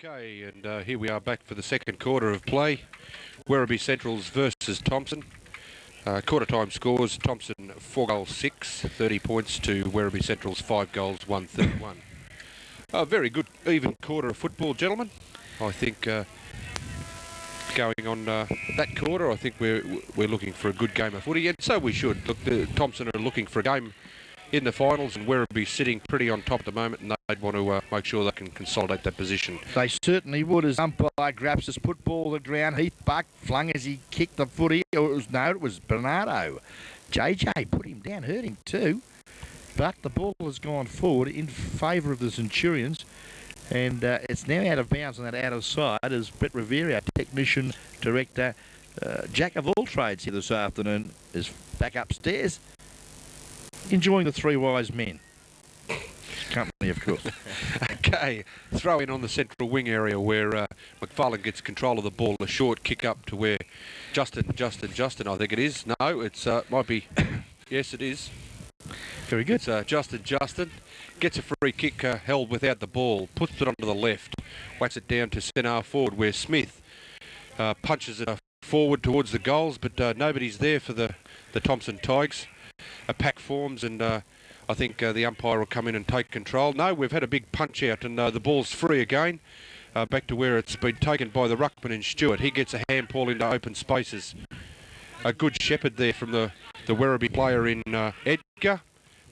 Okay, and here we are back for the second quarter of play. Werribee Centrals versus Thompson. Quarter time scores, Thompson 4 goals 6, 30 points to Werribee Centrals 5 goals 131. Very good even quarter of football, gentlemen. I think going on that quarter, I think we're looking for a good game of footy, and so we should. Look, Thompson are looking for a game in the finals, and Werribee sitting pretty on top at the moment, and they'd want to make sure they can consolidate that position. They certainly would, as umpire grabs his put ball to the ground. Heath Buck flung as he kicked the footy. It was Bernardo. JJ put him down, hurt him too. But the ball has gone forward in favour of the Centurions, and it's now out of bounds on that out of side as Brett Rivera, technician, director, jack of all trades here this afternoon, is back upstairs, enjoying the three wise men. Company, of course. Okay, throw in on the central wing area where McFarlane gets control of the ball. A short kick up to where Justin, I think it is. No, it's might be. Yes, it is. Very good. It's Justin gets a free kick held without the ball, puts it onto the left, whacks it down to centre forward where Smith punches it forward towards the goals, but nobody's there for the Thompson Tigers. A pack forms, and I think the umpire will come in and take control. No, we've had a big punch out, and the ball's free again. Back to where it's been taken by the ruckman in Stewart. He gets a handball into open spaces. A good shepherd there from the Werribee player in Edgar,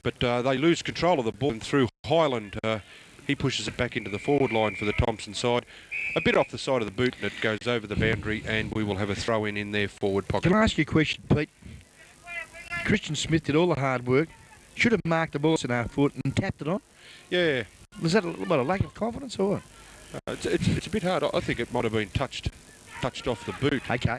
but they lose control of the ball, and through Highland, he pushes it back into the forward line for the Thompson side. A bit off the side of the boot, and it goes over the boundary, and we will have a throw in their forward pocket. Can I ask you a question, Pete? Christian Smith did all the hard work. Should have marked the ball in our foot and tapped it on. Yeah. Was that a lack of confidence or what? It's a bit hard. I think it might have been touched off the boot. Okay.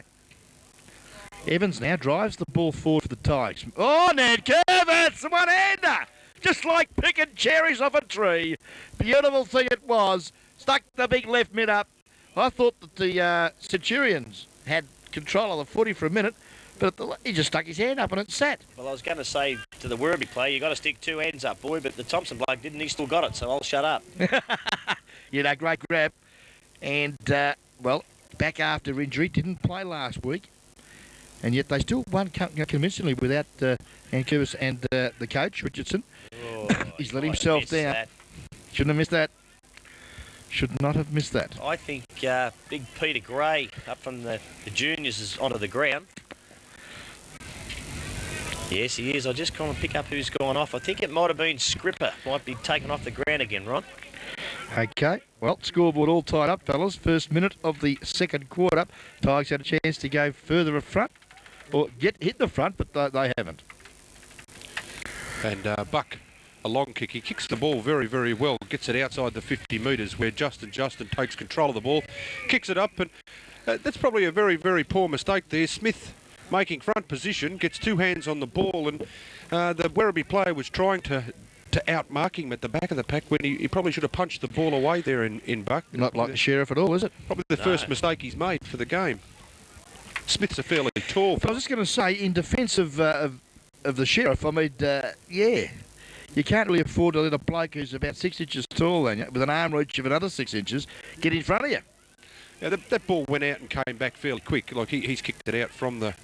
Evans now drives the ball forward for the Tigers. Oh, Ned Curvis, one-hander! Just like picking cherries off a tree. Beautiful thing it was. Stuck the big left mid up. I thought that the Centurions had control of the footy for a minute, but he just stuck his hand up and it sat. Well, I was going to say to the Werribee player, you got to stick two hands up, boy, but the Thompson bloke didn't. He still got it, so I'll shut up. Yeah, great grab. And, well, back after injury, didn't play last week. And yet they still won convincingly without Ancuvis and the coach, Richardson. Oh, He's let himself down. That. Shouldn't have missed that. Should not have missed that. I think big Peter Gray up from the juniors is onto the ground. Yes, he is. I just can't pick up who's gone off. I think it might have been Scripper. Might be taken off the ground again, Ron. Okay, well, scoreboard all tied up, fellas. First minute of the second quarter. Tigers had a chance to go further up front, or hit the front, but they haven't. And Buck, a long kick. He kicks the ball very, very well. Gets it outside the 50 metres where Justin takes control of the ball. Kicks it up, and that's probably a very, very poor mistake there. Smith making front position, gets two hands on the ball, and the Werribee player was trying to outmark him at the back of the pack when he probably should have punched the ball away there in Buck. Not like the Sheriff at all, is it? Probably the first mistake he's made for the game. Smith's a fairly tall. I was just going to say, in defence of the Sheriff, I mean, yeah, you can't really afford to let a bloke who's about 6 inches tall then, with an arm reach of another 6 inches, get in front of you. Yeah, that ball went out and came back fairly quick. Like he's kicked it out from the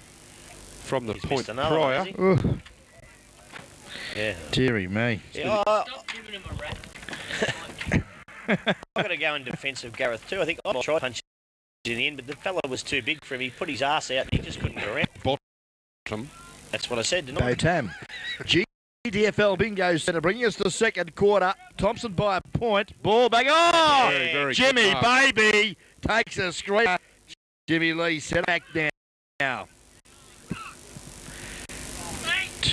point prior. Yeah. Deary me. Yeah, stop giving him a rap. I've got to go in defence of Gareth too. I think I tried punching in the end, but the fella was too big for him. He put his arse out and he just couldn't get around. Bottom. That's what I said, didn't I? Thom. GDFL bingo centre bringing us to the second quarter. Thompson by a point. Ball back. Oh! Very, very Jimmy, baby, takes a straight. Jimmy Lee set back now.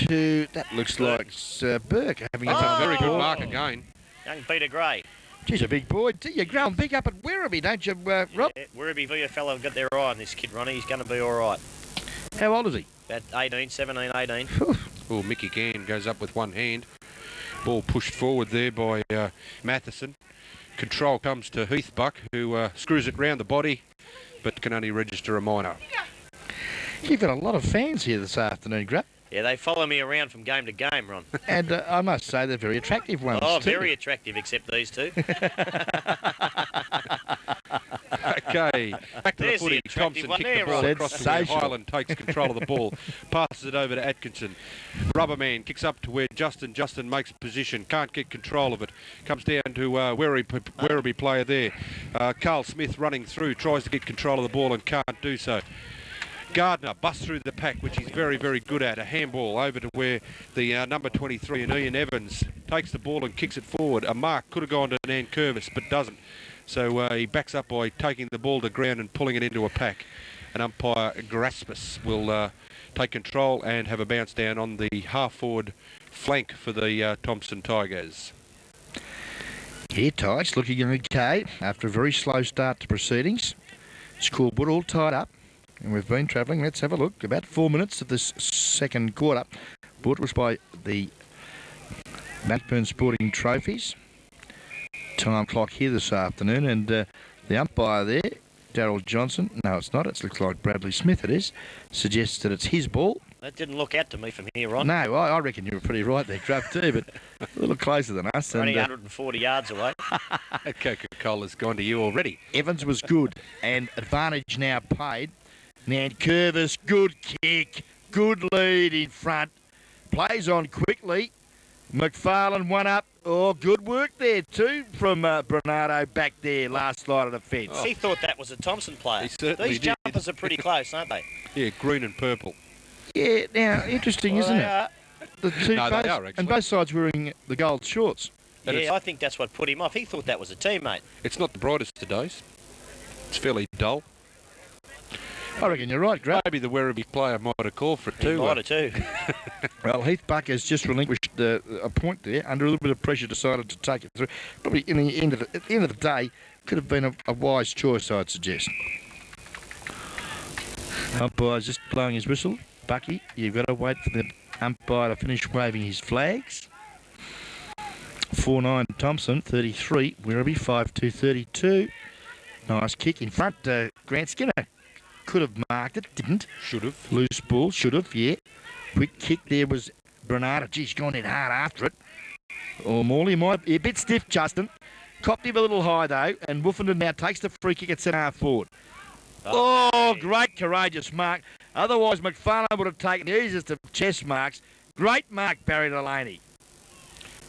That looks like Burke having a very good mark again. Young Peter Gray. He's a big boy. You grow him big up at Werribee, don't you, Rob? Yeah, Werribee VFL have got their eye on this kid, Ronnie. He's going to be all right. How old is he? About 18, 17, 18. Oh, Mickey Gann goes up with one hand. Ball pushed forward there by Matheson. Control comes to Heath Buck, who screws it round the body, but can only register a minor. You've got a lot of fans here this afternoon, Grupp. Yeah, they follow me around from game to game, Ron. And I must say they're very attractive ones. Oh, too. very attractive, except these two. Okay, back to the There's the footy. attractive Thompson one kicked the there, ball Rob. across to where Sensational. Highland takes control of the ball, passes it over to Atkinson. Rubberman kicks up to where Justin makes position, can't get control of it. Comes down to Werribee player there. Carl Smith running through, tries to get control of the ball and can't do so. Gardner busts through the pack, which he's very, very good at. A handball over to where the number 23 and Ian Evans takes the ball and kicks it forward. A mark could have gone to Nankervis, but doesn't. So he backs up by taking the ball to ground and pulling it into a pack. And umpire Graspis will take control and have a bounce down on the half-forward flank for the Thompson Tigers. Here, Tigers looking okay after a very slow start to proceedings. Scoreboard all tied up. And we've been travelling. Let's have a look. About 4 minutes of this second quarter. Brought to us by the Blackburn Sporting Trophies. Time clock here this afternoon. And the umpire there, Darryl Johnson, no it's not, it looks like Bradley Smith it is, suggests that it's his ball. That didn't look out to me from here on. No, I reckon you were pretty right there, Grubb, too, but a little closer than us. We're only And 140 yards away. Coca-Cola's gone to you already. Evans was good, and advantage now paid. Nankervis, good kick, good lead in front. Plays on quickly. McFarlane one up. Oh, good work there too from Bernardo back there last line of the fence. He thought that was a Thompson player. He certainly These did. jumpers are pretty close, aren't they? Yeah, green and purple. Yeah, now, interesting, Well, isn't they it? are. The two No, they both, are, actually. and both sides wearing the gold shorts. That is- Yeah, I think that's what put him off. He thought that was a teammate. It's not the brightest of days. It's fairly dull. I reckon you're right, Grubb. Maybe the Werribee player might have called for it He too. might have too. Well, Heath Buck has just relinquished a point there. Under a little bit of pressure, decided to take it through. Probably at the end of the day, could have been a wise choice, I'd suggest. Umpire's just blowing his whistle. Bucky, you've got to wait for the umpire to finish waving his flags. 4-9 Thompson, 33. Werribee, 5-2, 32. Nice kick in front. Grant Skinner could have marked it, didn't. Should have. Loose ball, should have, yeah. Quick kick there was Bernardo. Geez, gone in hard after it. Or Morley might be a bit stiff, Justin. Copped him a little high, though, and Woofenden now takes the free kick at centre forward. Oh, great, courageous mark. Otherwise, McFarlane would have taken the easiest of chest marks. Great mark, Barry Delaney.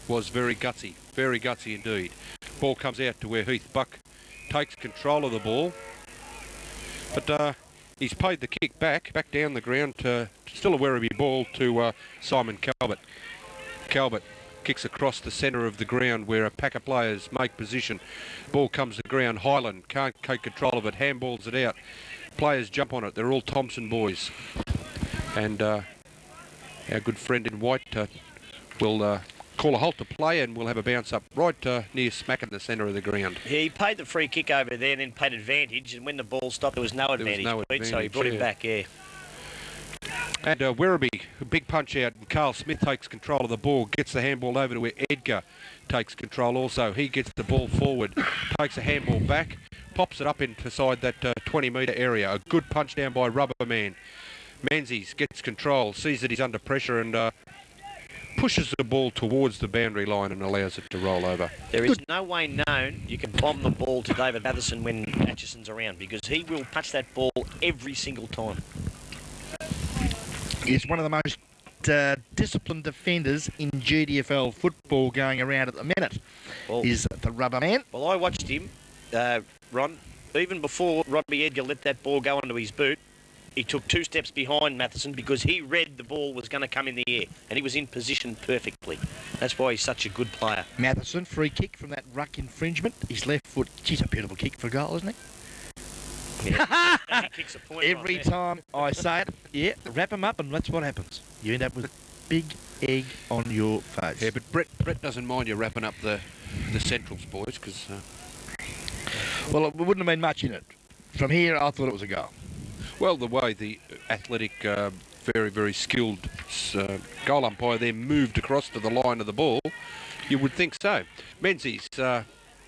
Was very gutsy indeed. Ball comes out to where Heath Buck takes control of the ball. But he's paid the kick back down the ground to still a Werribee ball to Simon Calvert. Calvert kicks across the centre of the ground where a pack of players make position. Ball comes to ground. Highland can't take control of it. Handballs it out. Players jump on it. They're all Thompson boys. And our good friend in white will call a halt to play and we'll have a bounce up right near smack in the centre of the ground. Yeah, he paid the free kick over there and then paid advantage, and when the ball stopped, there was no advantage. no Pete, so he advantage, brought him yeah. back, yeah. And Werribee, a big punch out, and Carl Smith takes control of the ball, gets the handball over to where Edgar takes control also. He gets the ball forward, takes a handball back, pops it up inside that 20-metre area. A good punch down by Rubberman. Menzies gets control, sees that he's under pressure and pushes the ball towards the boundary line and allows it to roll over. There is no way known you can bomb the ball to David Matheson when Atchison's around, because he will touch that ball every single time. He's one of the most disciplined defenders in GDFL football going around at the minute. Well, Is the rubber man. well, I watched him, Ron, even before Robbie Edgar let that ball go onto his boot. He took 2 steps behind Matheson because he read the ball was going to come in the air, and he was in position perfectly. That's why he's such a good player. Matheson, free kick from that ruck infringement. His left foot. Geez, a beautiful kick for a goal, isn't it? Yeah. And he kicks a point Every right there. time I say it, yeah, wrap him up and that's what happens. You end up with a big egg on your face. Yeah, but Brett doesn't mind you wrapping up the Centrals boys because... Well, it wouldn't have been much in it. From here, I thought it was a goal. Well, the way the athletic, very, very skilled goal umpire there moved across to the line of the ball, you would think so. Menzies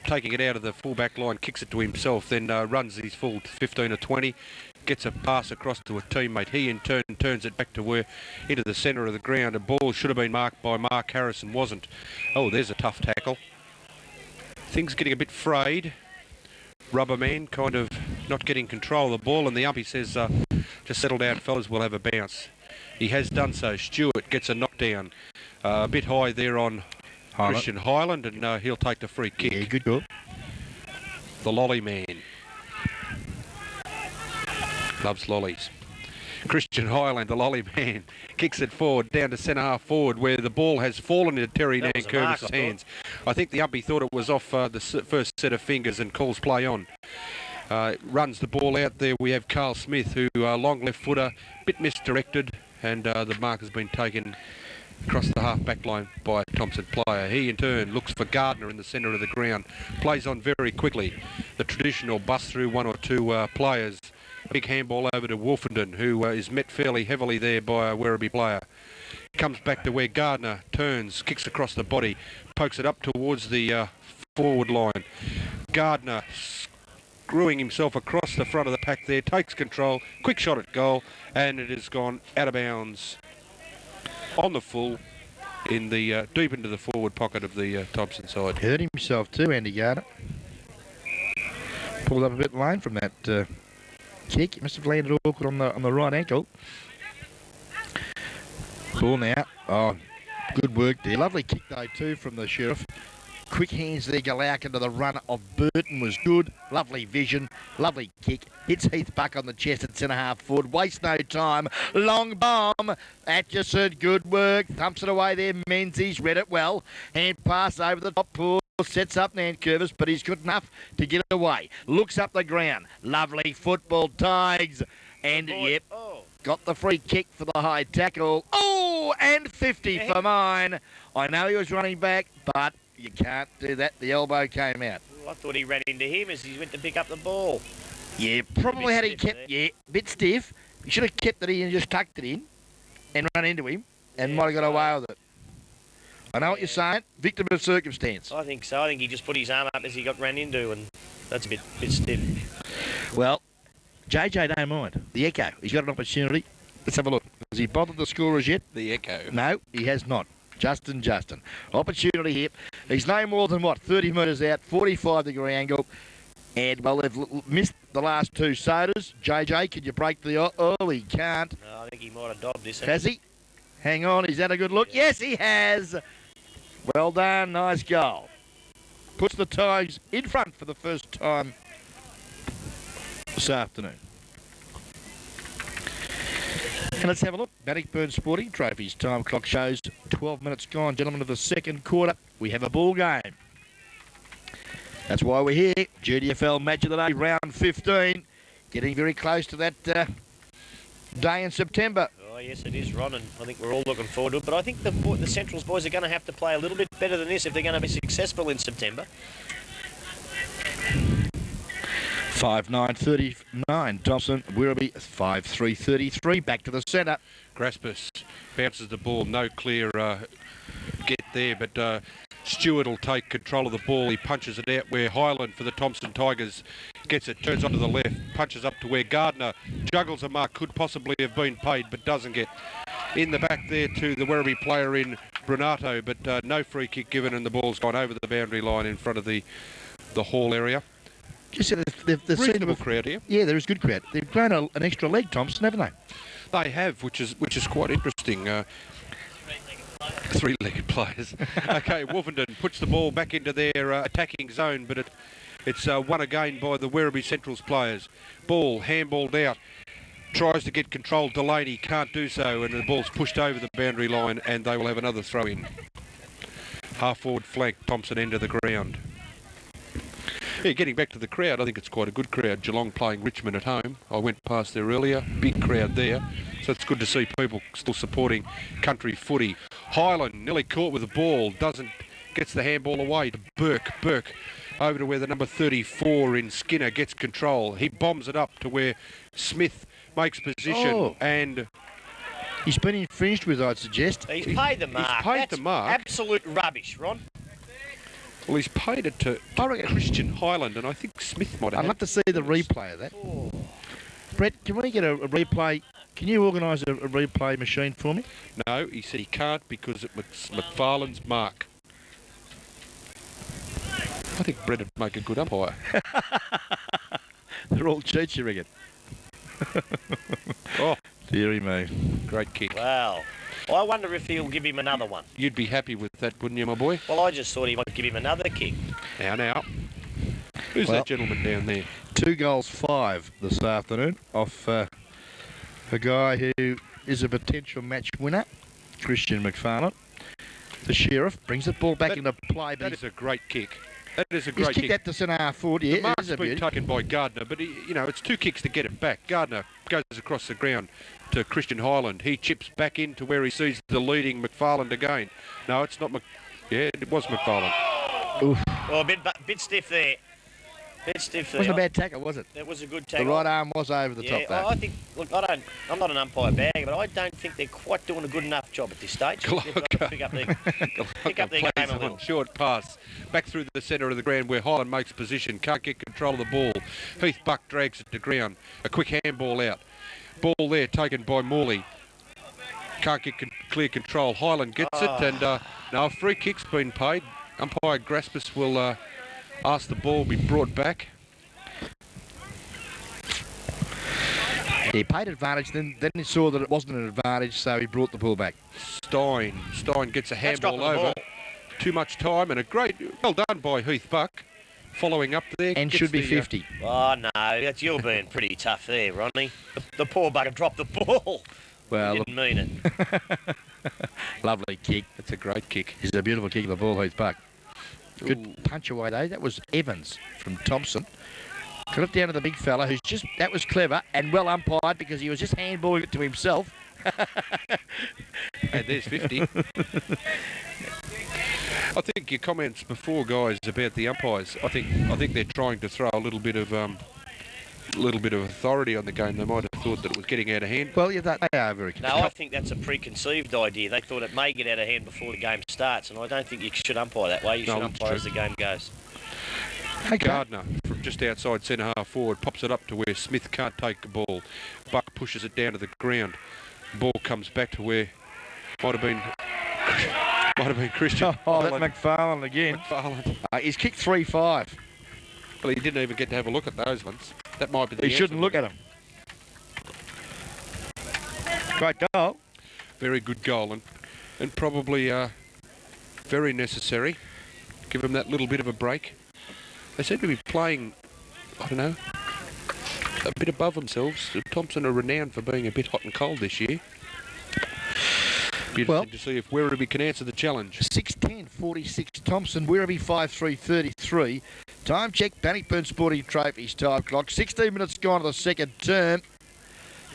taking it out of the full-back line, kicks it to himself, then runs his full 15 or 20, gets a pass across to a teammate. He, in turn, turns it back to where into the centre of the ground. A ball should have been marked by Mark Harrison, wasn't. Oh, there's a tough tackle. Things getting a bit frayed. Rubberman kind of not getting control of the ball, and the umpy says, just settle down, fellas, we'll have a bounce. He has done so. Stewart gets a knockdown. A bit high there on Christian Highland, and he'll take the free kick. Yeah, good goal. The lolly man. Loves lollies. Christian Highland, the lolly man, kicks it forward, down to centre-half forward, where the ball has fallen into Terry Nankervis' hands. I think the umpy thought it was off the first set of fingers and calls play on. Runs the ball out there. We have Carl Smith, who long left footer, bit misdirected, and the mark has been taken across the half-back line by a Thompson player. He, in turn, looks for Gardner in the centre of the ground. Plays on very quickly. The traditional bust through one or two players. Big handball over to Wolfenden, who is met fairly heavily there by a Werribee player. Comes back to where Gardner turns, kicks across the body, pokes it up towards the forward line. Gardner screwing himself across the front of the pack there, takes control, quick shot at goal, and it has gone out of bounds on the full in the deep into the forward pocket of the Thompson side. Hurt himself too, Andy Gardner. Pulled up a bit lane from that kick. He must have landed awkward on the right ankle. Ball now. Oh, good work there. Lovely kick though too from the Sheriff. Quick hands there, Galauk into the run of Burton was good. Lovely vision, lovely kick. Hits Heath Buck on the chest at centre-half forward. Waste no time. Long bomb. Atchison, good work. Thumps it away there. Menzies read it well. Hand pass over the top. Pool sets up Nankervis, but he's good enough to get away. Looks up the ground. Lovely football, Tigers. And, yep, got the free kick for the high tackle. Oh, and 50 for mine. I know he was running back, but you can't do that. The elbow came out. I thought he ran into him as he went to pick up the ball. Yeah, probably had he kept, a bit stiff. He should have kept it in and just tucked it in and run into him and might have got away with it. I know what you're saying. Victim of circumstance. I think so. I think he just put his arm up as he got ran into, and that's a bit stiff. Well, JJ don't mind. The Echo. He's got an opportunity. Let's have a look. Has he bothered the scorers yet? The Echo. No, he has not. Justin. Opportunity here. He's no more than, 30 metres out, 45-degree angle. And, well, they've missed the last two sodas. JJ, can you break the... Oh, he can't. No, I think he might have dobbed this. Has he? Hang on, he's had a good look. Yeah. Yes, he has. Well done, nice goal. Puts the Tigers in front for the first time this afternoon. And let's have a look. Bannockburn Sporting Trophies. Time clock shows 12 minutes gone. Gentlemen of the second quarter, we have a ball game. That's why we're here. GDFL Match of the Day, round 15. Getting very close to that day in September. Oh, yes, it is, Ron, and I think we're all looking forward to it. But I think the Centrals boys are going to have to play a little bit better than this if they're going to be successful in September. 5-9-39. Thompson, Werribee 5-3-33. Back to the centre. Graspus bounces the ball. No clear get there, but Stewart will take control of the ball. He punches it out where Highland for the Thompson Tigers gets it, turns onto the left, punches up to where Gardner juggles a mark, could possibly have been paid, but doesn't get in the back there to the Werribee player in Brunato, but no free kick given, and the ball's gone over the boundary line in front of the hall area. You said they've Reasonable crowd here. Yeah, there is good crowd. They've grown an extra leg, Thompson, haven't they? They have, which is quite interesting. Three-legged players. Okay, Wolfenden puts the ball back into their attacking zone, but it's won again by the Werribee Centrals players. Ball handballed out. Tries to get control. Delaney can't do so, and the ball's pushed over the boundary line, and they will have another throw-in. Half-forward flank, Thompson end of the ground. Yeah, getting back to the crowd, I think it's quite a good crowd. Geelong playing Richmond at home. I went past there earlier. Big crowd there. So it's good to see people still supporting country footy. Highland nearly caught with the ball. Gets the handball away to Burke. Burke over to where the number 34 in Skinner gets control. He bombs it up to where Smith makes position and... He's been infringed with, I'd suggest. He's paid the mark. He's paid the mark. Absolute rubbish, Ron. Well, he's paid it to Christian Highland, and I think Smith might have. I'd love to see the replay of that. Brett, can we get a replay? Can you organise a replay machine for me? No, he said he can't because it's McFarlane's mark. I think Brett would make a good umpire. They're all cheats, you reckon? Oh, dearie me. great kick. Wow. I wonder if he'll give him another one. You'd be happy with that, wouldn't you, my boy? Well, I just thought he might give him another kick. Now. Who's that gentleman down there? 2 goals 5 this afternoon off a guy who is a potential match winner, Christian McFarlane. The Sheriff brings the ball back into play. That is a great kick. That is a He's great kicked kick. that to centre half forward, yeah. The mark's it is a been beauty. taken by Gardner, but it's 2 kicks to get it back. Gardner goes across the ground to Christian Highland. He chips back into where he sees the leading McFarland again. No, it's not Yeah, it was McFarland. Oof. Well, a bit stiff there. Bit stiff there. Wasn't a bad tackle, was it? It was a good The tackle. right arm was over the top, though. I think. Look, I'm not an umpire bagger, but I don't think they're quite doing a good enough job at this stage. They've got to pick up their game a little. Short pass back through the centre of the ground where Highland makes position. Can't get control of the ball. Heath Buck drags it to ground. A quick handball out. Ball there taken by Morley. Can't get clear control. Highland gets it, and now a free kick's been paid. Umpire Graspus will ask the ball be brought back. He paid advantage, then he saw that it wasn't an advantage, so he brought the ball back. Stein gets a handball over. Too much time, and a great, well done by Heath Buck. Following up there. And should be 50. Oh, no, you're being pretty tough there, Ronnie. The poor bugger dropped the ball. Well, he didn't mean it. Lovely kick. That's a great kick. It's a beautiful kick of the ball, Heath Buck. Good Ooh. punch away, though. That was Evans from Thompson. Got it down to the big fella, that was clever and well umpired because he was just handballing it to himself. And there's 50. I think your comments before, guys, about the umpires. I think they're trying to throw a little bit of authority on the game. They might have thought that it was getting out of hand. Well, yeah, they are very No, I think that's a preconceived idea. They thought it may get out of hand before the game starts, and I don't think you should umpire that way. You should umpire as the game goes. Okay. Gardner, from just outside centre half forward, pops it up to where Smith can't take the ball. Buck pushes it down to the ground. Ball comes back to where might have been Christian. Oh, that's McFarlane again. McFarlane. He's kicked 3-5. Well, he didn't even get to have a look at those ones. That might be the He shouldn't look at them. Great goal. Very good goal, and probably very necessary. Give them that little bit of a break. They seem to be playing, I don't know, a bit above themselves. Thompson are renowned for being a bit hot and cold this year. Be interesting to see if Werribee can answer the challenge. 6:10:46 Thompson, Werribee 5:3:33. Time check, Bannockburn Sporting Trophies time clock. 16 minutes gone to the second term.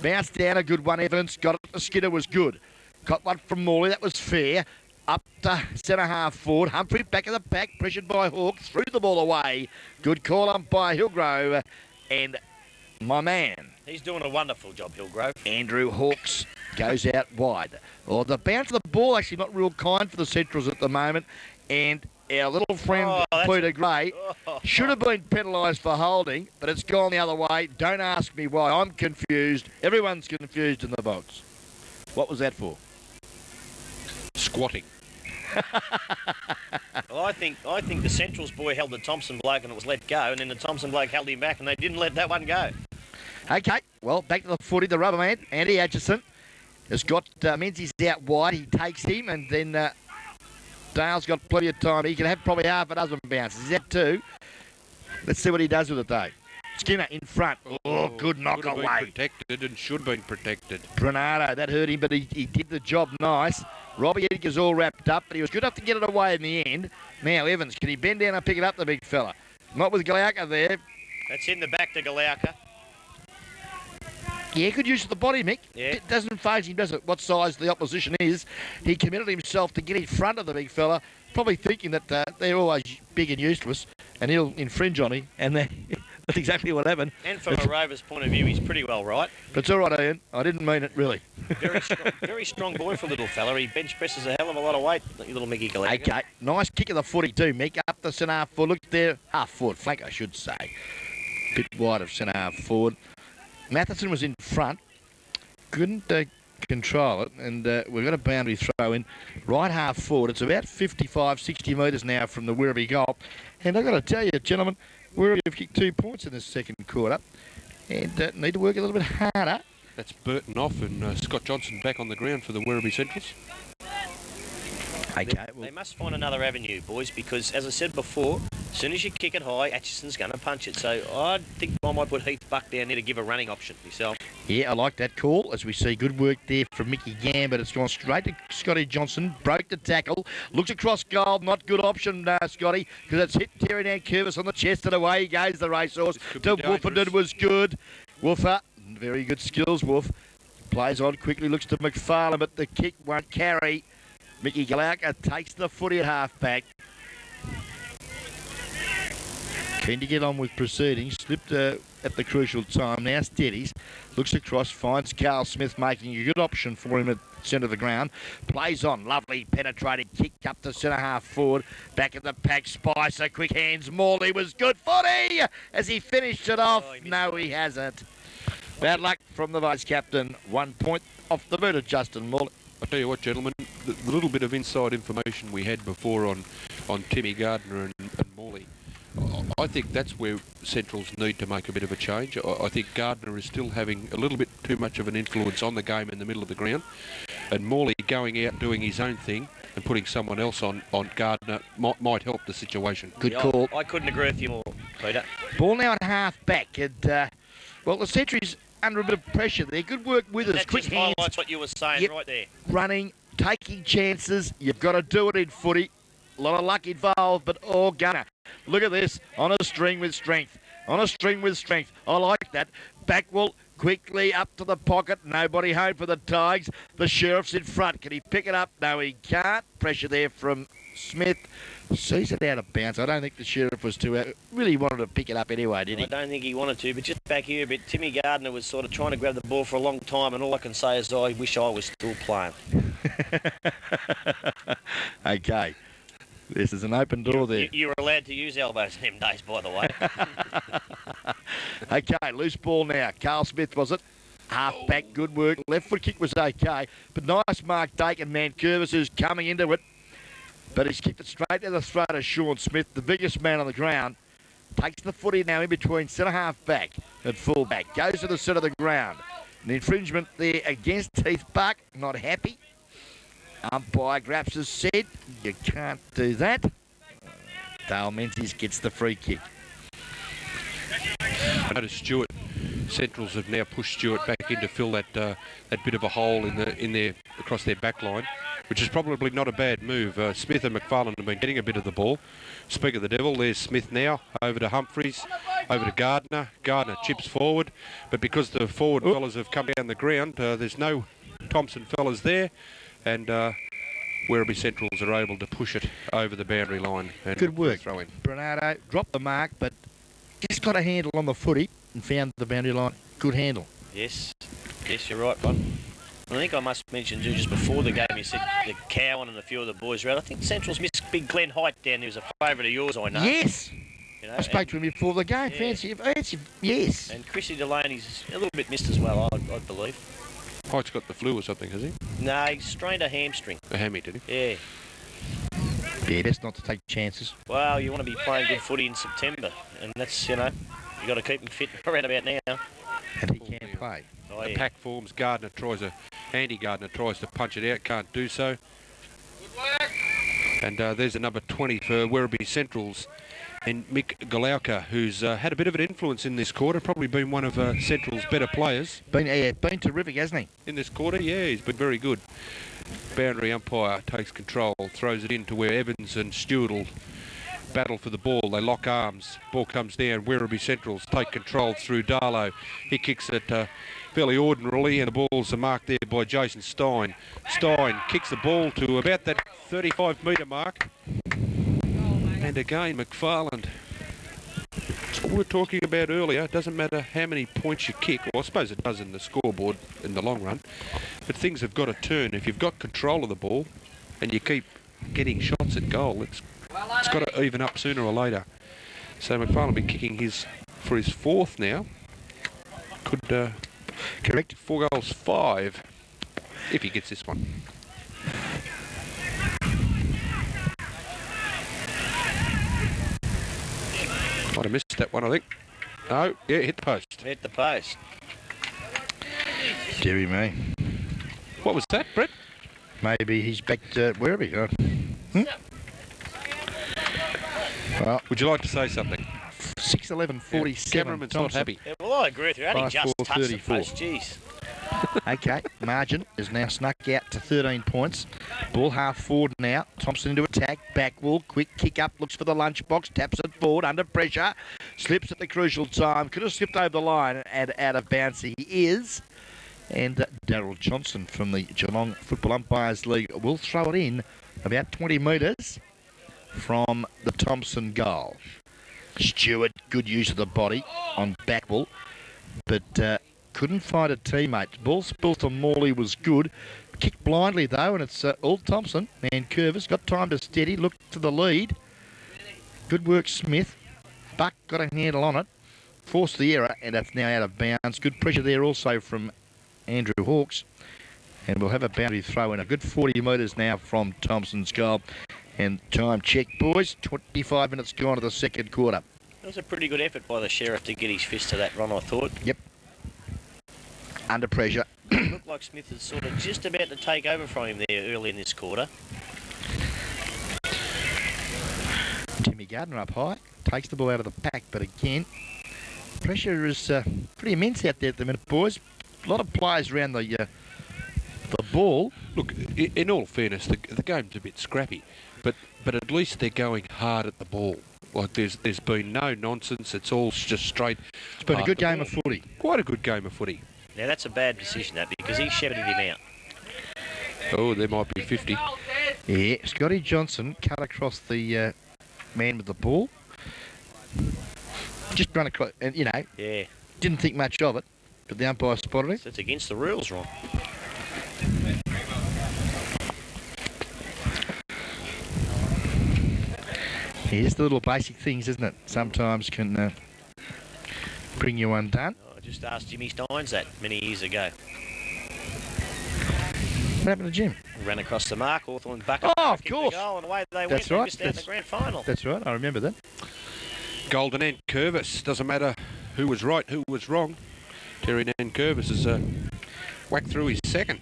Bounced down, a good one, Evans. Got it, the Skinner was good. Got one from Morley, that was fair. Up to centre half forward. Humphrey back at the back, pressured by Hawke. Threw the ball away. Good call umpire Hillgrove. And my man, He's doing a wonderful job, Hillgrove. Andrew Hawkes, goes out wide. Well, the bounce of the ball actually not real kind for the Centrals at the moment. And our little friend Peter Gray should have been penalised for holding, but it's gone the other way. Don't ask me why. I'm confused. Everyone's confused in the box. What was that for? Squatting. Well, I think the Centrals boy held the Thompson bloke and it was let go, and then the Thompson bloke held him back and they didn't let that one go. Okay, well, back to the footy. The rubber man, Andy Atchison, has got Menzies out wide. He takes him, and then Dale's got plenty of time. He can have probably half a dozen bounces. He's at 2. Let's see what he does with it, though. Skinner in front. Oh, good knock Could have away. been protected and should have been protected. Bernardo, that hurt him, but he did the job nice. Robbie Edgar's all wrapped up, but he was good enough to get it away in the end. Now, Evans, can he bend down and pick it up, the big fella? Not with Galauka there. That's in the back to Galauka. Yeah, good use of the body, Mick. Yeah. It doesn't phase him, does it, what size the opposition is. He committed himself to get in front of the big fella, probably thinking that they're always big and useless, and he'll infringe on him, and that's exactly what happened. And from a Rover's point of view, he's pretty well right. But it's all right, Ian. I didn't mean it, really. Very strong boy for a little fella. He bench presses a hell of a lot of weight, little Mickey Galauka. Okay, nice kick of the footy too, Mick. Up the centre half forward. Look there, half forward, flank I should say. Bit wide of centre half forward. Matheson was in front. Couldn't control it, and we've got a boundary throw in. Right half forward. It's about 55, 60 metres now from the Werribee goal. And I've got to tell you, gentlemen, Werribee have kicked 2 points in the second quarter and need to work a little bit harder. That's Burton off and Scott Johnson back on the ground for the Werribee Centrals. Okay, They must find another avenue, boys, because, as I said before, as soon as you kick it high, Atchison's going to punch it. So I think I might put Heath Buck down there to give a running option myself. yeah, I like that call. As we see, good work there from Mickey Gambit. It's gone straight to Scotty Johnson. Broke the tackle. Looks across goal. Not good option, Scotty, because it's hit Terry Nankervis on the chest and away goes the racehorse. To Wolferton was good. Wolfer, very good skills, Wolf. Plays on quickly, looks to McFarlane, but the kick won't carry. Mickey Galauka takes the footy at half-back. Keen to get on with proceedings. Slipped at the crucial time. Now steadies. Looks across. Finds Carl Smith making a good option for him at centre of the ground. Plays on. Lovely penetrating kick up to centre half forward. Back at the pack. Spicer. Quick hands. Morley was good footy as he finished it off. He hasn't. Bad luck from the vice-captain. 1 point off the boot of Justin Morley. I'll tell you what, gentlemen, the little bit of inside information we had before on Timmy Gardner and Morley, I think that's where Centrals need to make a bit of a change. I think Gardner is still having a little bit too much of an influence on the game in the middle of the ground, and Morley going out and doing his own thing and putting someone else on Gardner might help the situation. Good call. I couldn't agree with you more, Peter. Ball now at half-back, and, well, the Sentries under a bit of pressure there. Good work with us. That Quick just hands. highlights what you were saying right there. Running, taking chances. You've got to do it in footy. A lot of luck involved, but all gunner. Look at this. On a string with strength. On a string with strength. I like that. Backwell quickly up to the pocket. Nobody home for the Tigers. The Sheriff's in front. Can he pick it up? No, he can't. Pressure there from Smith. Sees it out of bounds. I don't think the Sheriff was too really wanted to pick it up anyway, did he? I don't think he wanted to, but just back here a bit, Timmy Gardner was sort of trying to grab the ball for a long time, and all I can say is I wish I was still playing. Okay. This is an open door there. You were allowed to use elbows in them days, by the way. Okay, loose ball now. Carl Smith, was it? Half back, good work. Left foot kick was okay, but nice mark taken. Nankervis is coming into it. But he's kicked it straight to the throat of Sean Smith, the biggest man on the ground. Takes the footy now in between centre half back and full back. Goes to the centre of the ground. An infringement there against Heath Buck. Not happy. Umpire Graps has said you can't do that. Dale Menzies gets the free kick. I noticed Stewart. Centrals have now pushed Stewart back in to fill that bit of a hole in their across their back line, which is probably not a bad move. Smith and McFarlane have been getting a bit of the ball. Speak of the devil, there's Smith now, over to Humphreys, over to Gardner. Gardner chips forward, but because the forward fellas have come down the ground, there's no Thompson fellas there, and Werribee Centrals are able to push it over the boundary line. And good work. Throw in. Bernardo dropped the mark, but just got a handle on the footy and found the boundary line. Good handle. Yes, you're right, Ron. I think I must mention too, just before the game, you said the Cowan and a few of the boys around. I think Central's missed Big Glenn Height down there. Was a favourite of yours, I know. Yes. You know, I spoke to him before the game. Yeah. Fancy, yes. And Chrissy Delaney's a little bit missed as well, I believe. Hyde's got the flu or something, has he? No, he strained a hamstring. A hammy, did he? Yeah. Yeah, best not to take chances. Well, you want to be playing good footy in September, and that's, you got to keep him fit around about now. And he can play. Oh, The yeah. pack forms. Andy Gardner tries to punch it out, can't do so. And there's a number 20 for Werribee Centrals, and Mick Galauka, who's had a bit of an influence in this quarter, probably been one of Central's better players. Been terrific, hasn't he? In this quarter, yeah, he's been very good. Boundary umpire takes control, throws it in to where Evans and Stewart will battle for the ball. They lock arms. Ball comes down. Werribee Centrals take control through Darlow. He kicks it fairly ordinarily, and the balls are marked there by Jason Stein. Stein kicks the ball to about that 35-metre mark. And again, McFarlane. It's what we were talking about earlier. It doesn't matter how many points you kick. Well, I suppose it does in the scoreboard in the long run. But things have got to turn. If you've got control of the ball and you keep getting shots at goal, it's got to even up sooner or later. So McFarlane will be kicking for his fourth now. Could correct 4 goals 5 if he gets this one. Might have missed that one, I think. No, yeah, hit the post. Hit the post. Deary me. What was that, Brett? Maybe he's back to wherever he gone. Well, Would you like to say something? 6:11:47. Cameraman's not happy. Yeah, well, I agree with you. Only just touched the 5:4:34. post. Jeez. Okay, margin is now snuck out to 13 points. Ball half forward now. Thompson into attack. Back wall. Quick kick up. Looks for the lunchbox. Taps it forward under pressure. Slips at the crucial time. Could have slipped over the line and out of bounds. He is. And Daryl Johnson from the Geelong Football Umpires League will throw it in about 20 metres from the Thompson goal. Stewart, good use of the body on Backwell, but couldn't find a teammate. Ball spilled to Morley was good. Kicked blindly though, and it's all Thompson. Man Curvis got time to steady, look to the lead. Good work, Smith. Buck got a handle on it, forced the error, and that's now out of bounds. Good pressure there also from Andrew Hawkes, and we'll have a boundary throw in. A good 40 metres now from Thompson's goal. And time check, boys. 25 minutes gone to the second quarter. That was a pretty good effort by the Sheriff to get his fist to that run, I thought. Yep. Under pressure. It looked like Smith was sort of just about to take over from him there early in this quarter. Timmy Gardner up high. Takes the ball out of the pack, but again, pressure is pretty immense out there at the minute, boys. A lot of players around the ball. Look, in all fairness, the game's a bit scrappy, but at least they're going hard at the ball. Like there's been no nonsense. It's all just straight. It's been a good game of footy. Quite a good game of footy. Now that's a bad decision, that, because he shepherded him out. Oh, there might be 50. Yeah, Scotty Johnson cut across the man with the ball. Just run across, and Yeah, didn't think much of it, but the umpire spotted it. that's against the rules, Ron. Here's the little basic things, isn't it? Sometimes can bring you undone. I just asked Jimmy Steins that many years ago. What happened to Jim? Ran across the mark, Hawthorn bucket. Oh, of kicked course. The goal, and away they That's went. They right. missed out in the grand final. That's right, I remember that. Golden Ant Curvis. Doesn't matter who was right, who was wrong. Terry Nankervis has whacked through his second.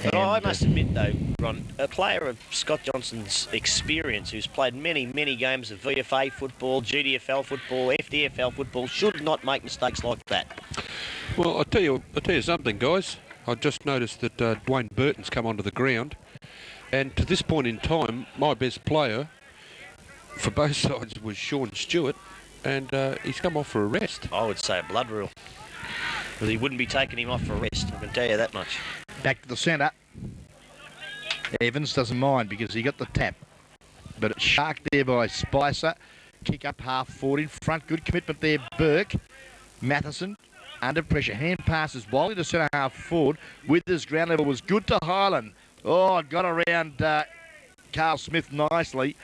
But I must admit, though, Ron, a player of Scott Johnson's experience, who's played many, many games of VFA football, GDFL football, FDFL football, should not make mistakes like that. Well, I'll tell you something, guys. I just noticed that Dwayne Burton's come onto the ground, and to this point in time, my best player for both sides was Sean Stewart, and he's come off for a rest. I would say a blood rule. But he wouldn't be taking him off for rest, I can tell you that much. Back to the centre. Evans doesn't mind because he got the tap. But it's sharked there by Spicer. Kick up half forward in front. Good commitment there, Burke. Matheson under pressure. Hand passes wildly to centre half forward. Withers ground level was good to Highland. Oh, got around Carl Smith nicely.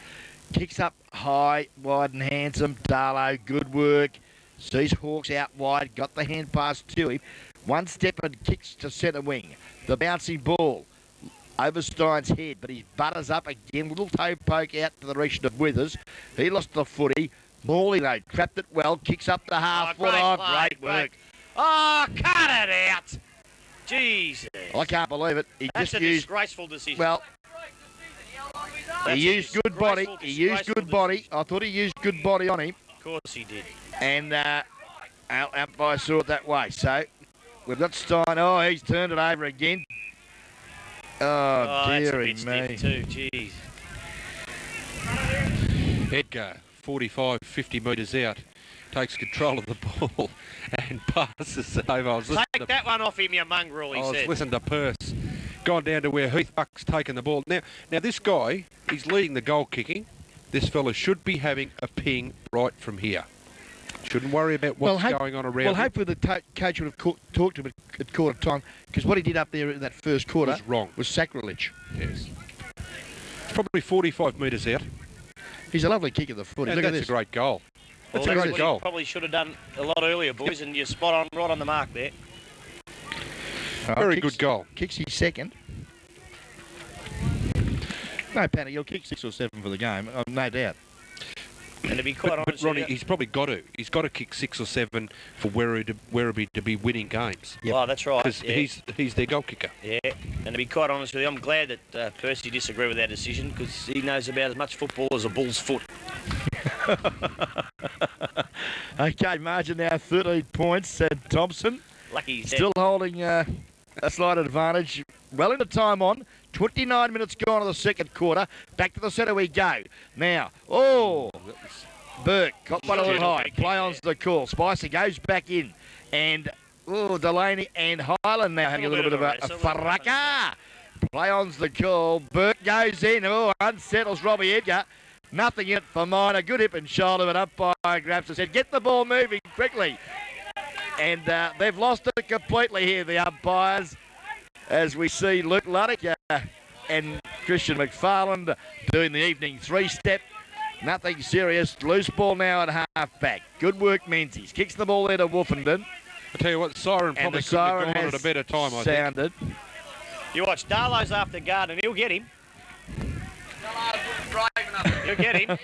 Kicks up high, wide and handsome. Darlow, good work. Sees Hawks out wide. Got the hand pass to him. One step and kicks to centre wing. The bouncing ball over Stein's head, but he butters up again. Little toe poke out to the direction of Withers. He lost the footy. Morley, though, trapped it well. Kicks up the half foot. Great work. Oh, cut it out. Jesus. I can't believe it. He That's just a used... disgraceful decision. Well, That's he a used good body. disgraceful, He used disgraceful good body. decision. I thought he used good body on him. Of course he did. And our umpire saw it that way. So we've got Stein. Oh, he's turned it over again. Oh, That's a dearie bit me. stiff too, jeez. Edgar, 45, 50 metres out, takes control of the ball and passes it over. I was listening Take that one off him, you mongrel, he I was said. listening to Perce. Gone down to where Heath Buck's taken the ball. Now this guy, he's leading the goal kicking. This fella should be having a ping right from here. Shouldn't worry about what's going on around Well, him. hopefully the coach would have talked to him at quarter time, because what he did up there in that first quarter Was wrong. was sacrilege. Yes. Probably 45 metres out. He's a lovely kick of the foot. And Look at that's this. a great goal. That's Well, a that's great what goal. he probably should have done a lot earlier, boys, and you're spot on, right on the mark there. Very good goal. Kicks his second. No panic, he'll kick 6 or 7 for the game, no doubt. And to be quite But honest, Ronnie, with you, he's probably got to. He's got to kick 6 or 7 for Werribee to be winning games. oh, that's right. Because Yeah. he's their goal kicker. Yeah, and to be quite honest with you, I'm glad that Percy disagreed with that decision because he knows about as much football as a bull's foot. Okay, margin now 13 points, said Thompson. Lucky he's Still holding a slight advantage. Well into time on. 29 minutes gone of the second quarter. Back to the centre we go. Now, Burke got one a little high. Play on's the call. Spicer goes back in. And, Delaney and Highland now having a little bit of a faraka. Play on's the call. Burke goes in. Unsettles Robbie Edgar. Nothing in it for Minor. Good hip and shoulder, but umpire grabs and said, get the ball moving quickly. And they've lost it completely here, the umpires, as we see Luke Luddick and Christian McFarland doing the evening three-step. Nothing serious. Loose ball now at half-back. Good work, Menzies. Kicks the ball there to Wolfenden. I tell you what, the siren probably couldn't have gone at a better time, I think. You watch, Darlow's after Gardner. He'll get him. He'll get him.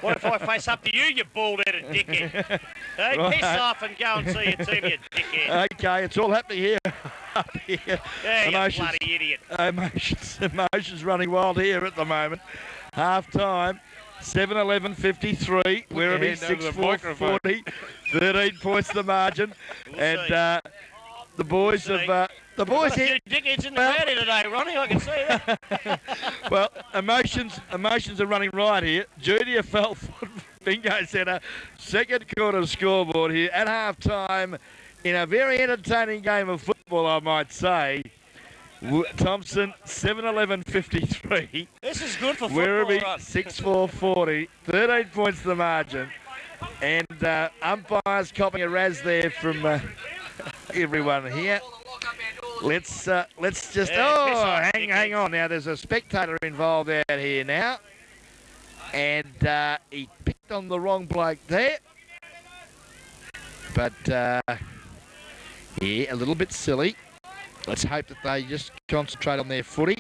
What if I face up to you, you bald-headed dickhead? Hey, Right. piss off and go and see your team, you dickhead. Okay, it's all happening here. Up here. Yeah, you bloody idiot. Emotions running wild here at the moment. Half-time. 7-11-53. Werribee 6-4-40. 13 points the margin. And the boys have... the boys here... Dickheads in the crowd here today, Ronnie. I can see that. Well, emotions are running riot here. GDFL Bingo Centre, second quarter scoreboard here at half-time in a very entertaining game of football, I might say. Thompson, 7-11-53. This is good for football, Werribee, right? 6-4-40. 13 points the margin. And umpires copping a razz there from everyone here. Let's just... hang on now. There's a spectator involved out here now. And he picked on the wrong bloke there. But, yeah, a little bit silly. Let's hope that they just concentrate on their footy.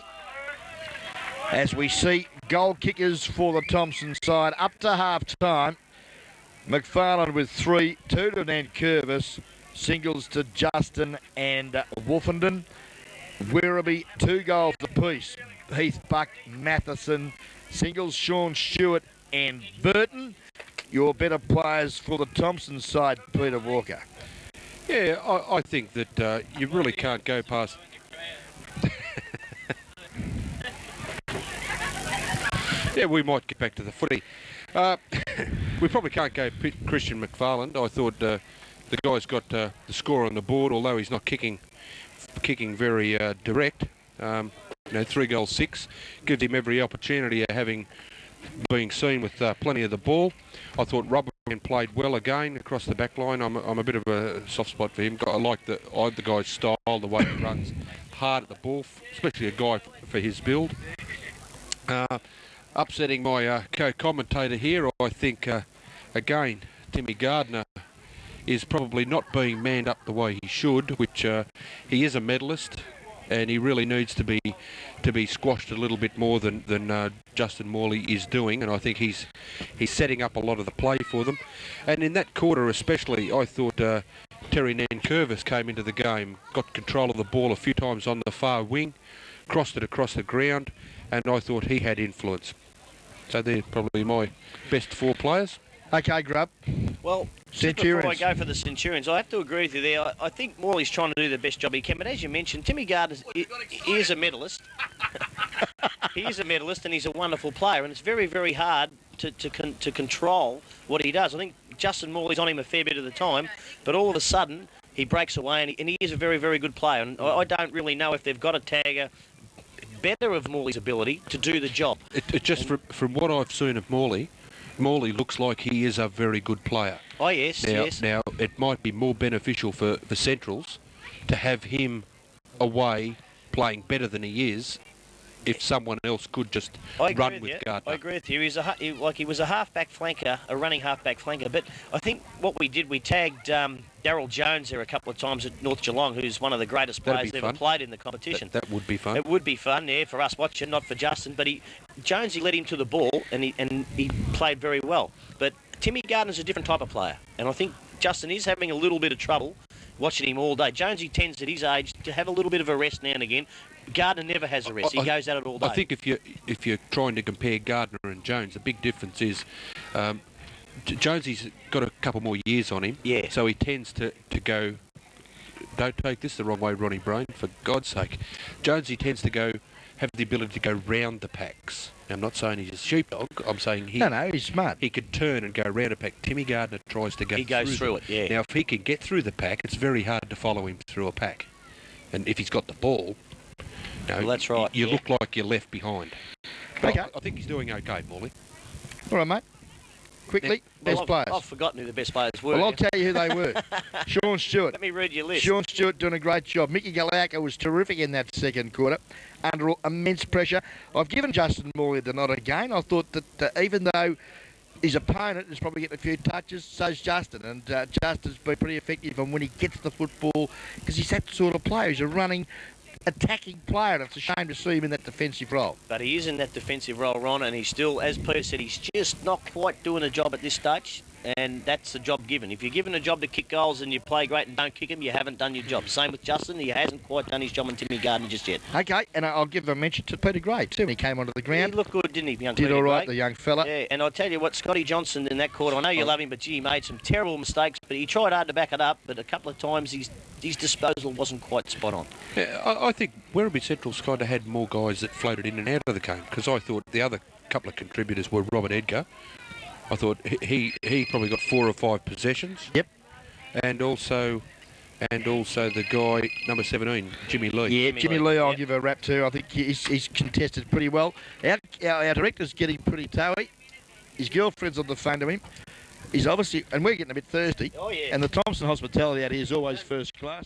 As we see goal kickers for the Thompson side up to half-time. McFarland with 3, 2 to Nankervis, singles to Justin and Wolfenden. Werribee, 2 goals apiece. Heath Buck, Matheson, singles Sean Stewart and Burton. Your better players for the Thompson side, Peter Walker. Yeah, I think that you really can't go past... Yeah, we might get back to the footy. We probably can't go Christian McFarland. I thought the guy's got the score on the board, although he's not kicking very direct. 3 goals, 6. Gives him every opportunity of being seen with plenty of the ball. I thought Rubberman played well again across the back line. I'm a bit of a soft spot for him. I like the guy's style, the way he runs hard at the ball, especially a guy for his build. Upsetting my co-commentator here, I think, again, Timmy Gardner is probably not being manned up the way he should, which he is a medalist, and he really needs to be squashed a little bit more than Justin Morley is doing, and I think he's setting up a lot of the play for them. And in that quarter especially, I thought Terry Nankervis came into the game, got control of the ball a few times on the far wing, crossed it across the ground, and I thought he had influence. So they're probably my best 4 players. Okay, Grub. Well, just before I go for the Centurions, I have to agree with you there. I think Morley's trying to do the best job he can, but as you mentioned, Timmy Gardner is a medalist. He is a medalist, and he's a wonderful player, and it's very, very hard to control what he does. I think Justin Morley's on him a fair bit of the time, but all of a sudden he breaks away, and he is a very, very good player. And I don't really know if they've got a tagger better of Morley's ability to do the job. From what I've seen of Morley looks like he is a very good player. Oh, yes, yes. Now, it might be more beneficial for Centrals to have him away playing better than he is if someone else could just run with Gardner. I agree with you. He was a half-back flanker, a running half-back flanker. But I think what we did, we tagged Daryl Jones there a couple of times at North Geelong, who's one of the greatest players ever played in the competition. That would be fun. It would be fun, yeah, for us watching, not for Justin. But Jonesy led him to the ball, and he played very well. But Timmy Gardner's a different type of player, and I think Justin is having a little bit of trouble watching him all day. Jonesy tends at his age to have a little bit of a rest now and again. Gardner never has a rest. He goes at it all day. I think if you're trying to compare Gardner and Jones, the big difference is Jonesy's got a couple more years on him. Yeah. So he tends to go. Don't take this the wrong way, Ronnie Brain, for God's sake. Jonesy tends to have the ability to go round the packs. Now, I'm not saying he's a sheepdog. I'm saying he's smart. He could turn and go round a pack. Timmy Gardner tries to go. He goes through it. Yeah. Now, if he can get through the pack, it's very hard to follow him through a pack. And if he's got the ball, well, that's right. You look like you're left behind. Okay. I think he's doing okay, Morley. All right, mate. Quickly, best players. I've forgotten who the best players were. Well, I'll tell you who they were. Sean Stewart. Let me read your list. Sean Stewart doing a great job. Mickey Galauka was terrific in that second quarter, under immense pressure. I've given Justin Morley the nod again. I thought that even though his opponent is probably getting a few touches, so's Justin. And Justin's been pretty effective on when he gets the football, because he's that sort of player. He's a running, attacking player, and it's a shame to see him in that defensive role. But he is in that defensive role, Ron, and he's still, as Peter said, he's just not quite doing a job at this stage, and that's the job given. If you're given a job to kick goals and you play great and don't kick them, you haven't done your job. Same with Justin. He hasn't quite done his job on Timmy Gardner just yet. Okay, and I'll give a mention to Peter Gray, too. He came onto the ground. He looked good, didn't he, young Did Peter all right, Gray? the young fella. Yeah, and I'll tell you what, Scotty Johnson in that quarter, I know you love him, but gee, he made some terrible mistakes, but he tried hard to back it up, but a couple of times his disposal wasn't quite spot on. Yeah, I think Werribee Central's kind of had more guys that floated in and out of the game, because I thought the other couple of contributors were Robert Edgar. I thought he probably got 4 or 5 possessions. Yep. And also the guy number 17, Jimmy Lee. Yeah, Jimmy Lee, I'll give a rap to. I think he's contested pretty well. Our director's getting pretty toey. His girlfriend's on the phone to him. He's obviously, and we're getting a bit thirsty. Oh yeah. And the Thompson hospitality out here is always first class.